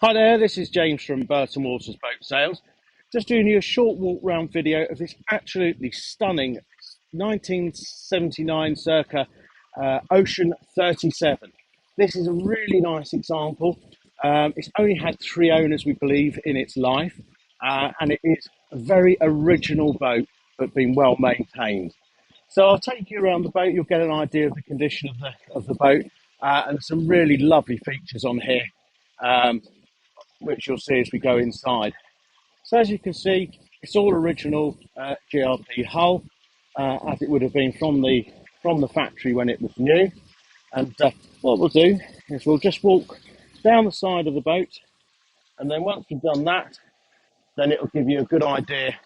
Hi there, this is James from Burton Boat Sales. Just doing you a short walk round video of this absolutely stunning 1979 circa Ocean 37. This is a really nice example. It's only had three owners, we believe, in its life, and it is a very original boat, but been well maintained. So I'll take you around the boat. You'll get an idea of the condition of the boat, and some really lovely features on here. Um, which you'll see as we go inside. So as you can see, it's all original GRP hull, as it would have been from the factory when it was new. And what we'll do is we'll just walk down the side of the boat, and then once we've done that, then it'll give you a good idea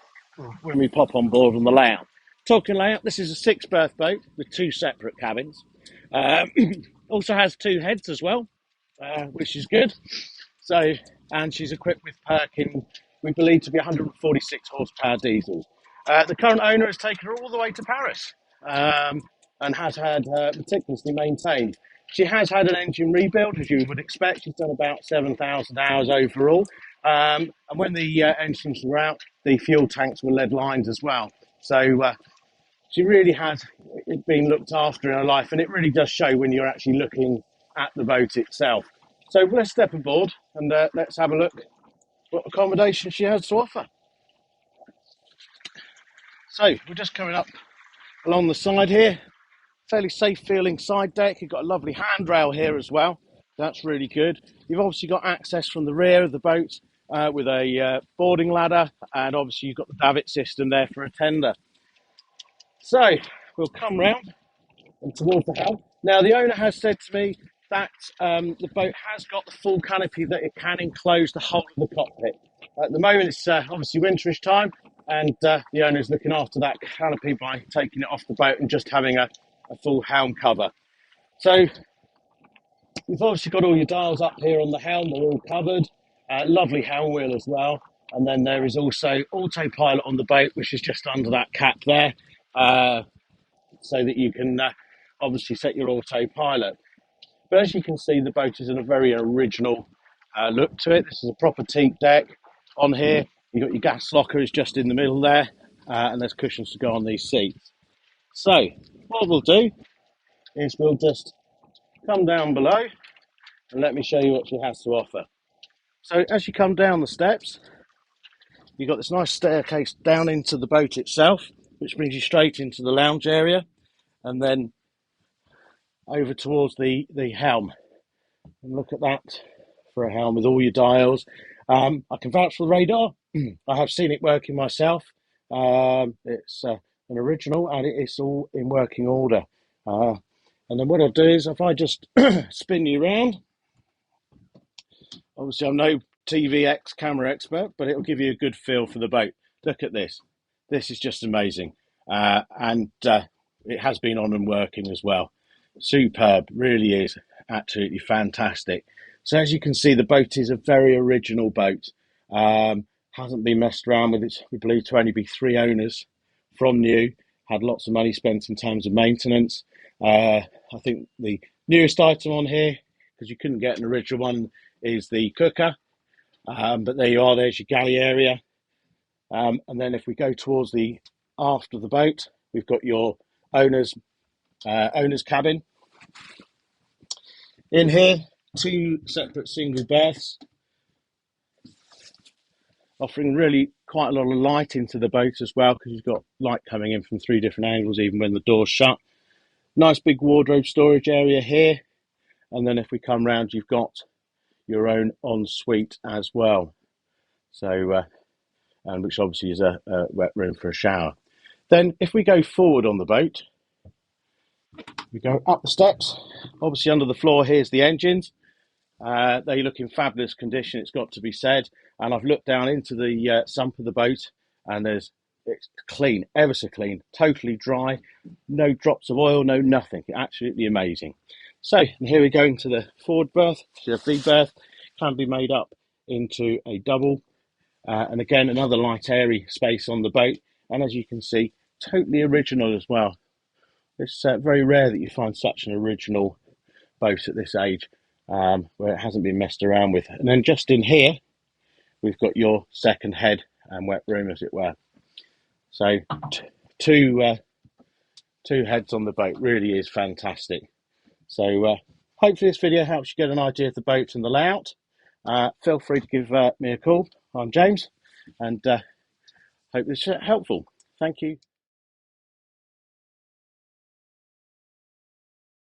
when we pop on board on the layout. Talking layout, this is a six-berth boat with two separate cabins. Um, also has two heads as well, which is good. So, and she's equipped with Perkin, we believe to be 146 horsepower diesel. The current owner has taken her all the way to Paris, and has had her meticulously maintained. She has had an engine rebuild, as you would expect. She's done about 7,000 hours overall. And when the engines were out, the fuel tanks were lead lines as well. So she really has been looked after in her life, and it really does show when you're actually looking at the boat itself. So let's step aboard and let's have a look what accommodation she has to offer. So we're just coming up along the side here, fairly safe feeling side deck. You've got a lovely handrail here as well. That's really good. You've obviously got access from the rear of the boat with a boarding ladder, and obviously you've got the davit system there for a tender. So we'll come round and towards the helm. Now the owner has said to me that the boat has got the full canopy that it can enclose the whole of the cockpit. At the moment it's obviously winterish time, and the owner is looking after that canopy by taking it off the boat and just having a full helm cover. So you've obviously got all your dials up here on the helm, they're all covered. Lovely helm wheel as well. And then there is also autopilot on the boat, which is just under that cap there, so that you can obviously set your autopilot. But as you can see, the boat is in a very original look to it. This is a proper teak deck on here. You've got your gas locker is just in the middle there, and there's cushions to go on these seats. So what we'll do is we'll just come down below and let me show you what she has to offer. So as you come down the steps, you've got this nice staircase down into the boat itself, which brings you straight into the lounge area, and then over towards the helm. And look at that for a helm with all your dials. I can vouch for the radar. I have seen it working myself. It's an original, and it is all in working order. And then what I'll do is, if I just spin you around, obviously I'm no TVX camera expert, but it'll give you a good feel for the boat. Look at this. This is just amazing. And it has been on and working as well. Superb, really is absolutely fantastic. So as you can see, the boat is a very original boat. Hasn't been messed around with. It's, we believe, to only be three owners from new. Had lots of money spent in terms of maintenance. I think the newest item on here, because you couldn't get an original one, is the cooker. But there you are, there's your galley area. And then if we go towards the aft of the boat, we've got your owner's cabin. In here, two separate single berths, offering really quite a lot of light into the boat as well, because you've got light coming in from three different angles, even when the door's shut. Nice big wardrobe storage area here. And then if we come round, you've got your own ensuite as well. So, and which obviously is a wet room for a shower. Then if we go forward on the boat, we go up the steps. Obviously under the floor, here's the engines. They look in fabulous condition, it's got to be said. And I've looked down into the sump of the boat, and it's clean, ever so clean, totally dry, no drops of oil, no nothing. Absolutely amazing. So here we go into the forward berth. The big berth can be made up into a double, and again another light airy space on the boat. And as you can see, totally original as well. It's very rare that you find such an original boat at this age. where it hasn't been messed around with. And then just in here, we've got your second head and wet room, as it were. So two heads on the boat really is fantastic. So hopefully this video helps you get an idea of the boat and the layout. Feel free to give me a call. I'm James, and hope this is helpful. Thank you.